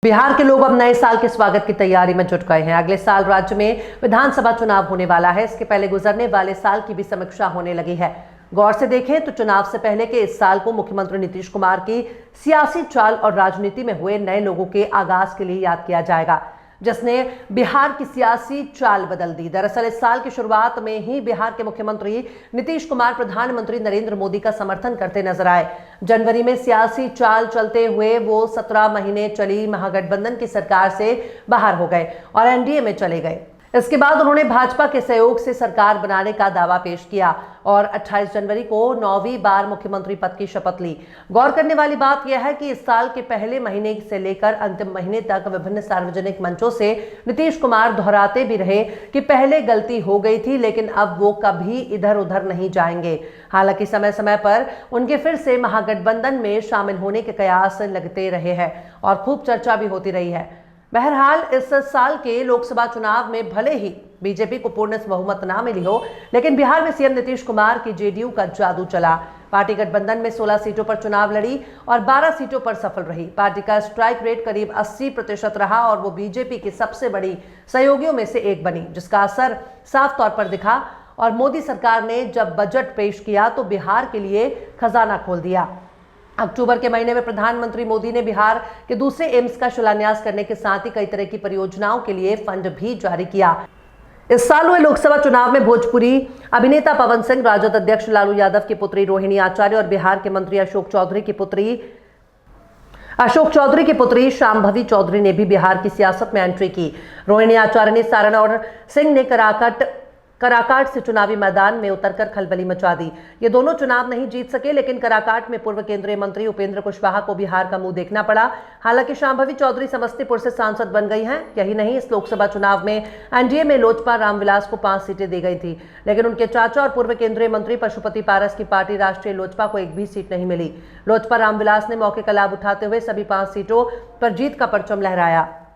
बिहार के लोग अब नए साल के स्वागत की तैयारी में जुट गए हैं। अगले साल राज्य में विधानसभा चुनाव होने वाला है। इसके पहले गुजरने वाले साल की भी समीक्षा होने लगी है। गौर से देखें तो चुनाव से पहले के इस साल को मुख्यमंत्री नीतीश कुमार की सियासी चाल और राजनीति में हुए नए लोगों के आगाज के लिए याद किया जाएगा, जिसने बिहार की सियासी चाल बदल दी। दरअसल इस साल की शुरुआत में ही बिहार के मुख्यमंत्री नीतीश कुमार प्रधानमंत्री नरेंद्र मोदी का समर्थन करते नजर आए। जनवरी में सियासी चाल चलते हुए वो 17 महीने चली महागठबंधन की सरकार से बाहर हो गए और एनडीए में चले गए। इसके बाद उन्होंने भाजपा के सहयोग से सरकार बनाने का दावा पेश किया और 28 जनवरी को 9वीं बार मुख्यमंत्री पद की शपथ ली। गौर करने वाली बात यह है कि इस साल के पहले महीने से लेकर अंतिम महीने तक विभिन्न सार्वजनिक मंचों से नीतीश कुमार दोहराते भी रहे कि पहले गलती हो गई थी, लेकिन अब वो कभी इधर उधर नहीं जाएंगे। हालांकि समय समय पर उनके फिर से महागठबंधन में शामिल होने के कयास लगते रहे हैं और खूब चर्चा भी होती रही है। बहरहाल इस साल के लोकसभा चुनाव में भले ही बीजेपी को पूर्ण बहुमत ना मिली हो, लेकिन बिहार में सीएम नीतीश कुमार की जेडीयू का जादू चला। पार्टी गठबंधन में 16 सीटों पर चुनाव लड़ी और 12 सीटों पर सफल रही। पार्टी का स्ट्राइक रेट करीब 80% रहा और वो बीजेपी की सबसे बड़ी सहयोगियों में से एक बनी, जिसका असर साफ तौर पर दिखा। और मोदी सरकार ने जब बजट पेश किया तो बिहार के लिए खजाना खोल दिया। अक्टूबर के महीने में प्रधानमंत्री मोदी ने बिहार के दूसरे एम्स का शिलान्यास करने के साथ ही कई तरह की परियोजनाओं के लिए फंड भी जारी किया। इस साल हुए लोकसभा चुनाव में भोजपुरी अभिनेता पवन सिंह, राजद अध्यक्ष लालू यादव की पुत्री रोहिणी आचार्य और बिहार के मंत्री अशोक चौधरी की पुत्री शांभवी चौधरी ने भी बिहार की सियासत में एंट्री की। रोहिणी आचार्य ने सारण और सिंह ने कराकाट से चुनावी मैदान में उतरकर खलबली मचा दी। ये दोनों चुनाव नहीं जीत सके, लेकिन कराकाट में पूर्व केंद्रीय मंत्री उपेंद्र कुशवाहा को भी हार का मुंह देखना पड़ा। हालांकि शांभवी चौधरी समस्तीपुर से सांसद बन गई हैं। यही नहीं, इस लोकसभा चुनाव में एनडीए में लोजपा रामविलास को 5 सीटें दी गई थी, लेकिन उनके चाचा और पूर्व केंद्रीय मंत्री पशुपति पारस की पार्टी राष्ट्रीय लोजपा को एक भी सीट नहीं मिली। लोजपा रामविलास ने मौके का लाभ उठाते हुए सभी 5 सीटों पर जीत का परचम लहराया।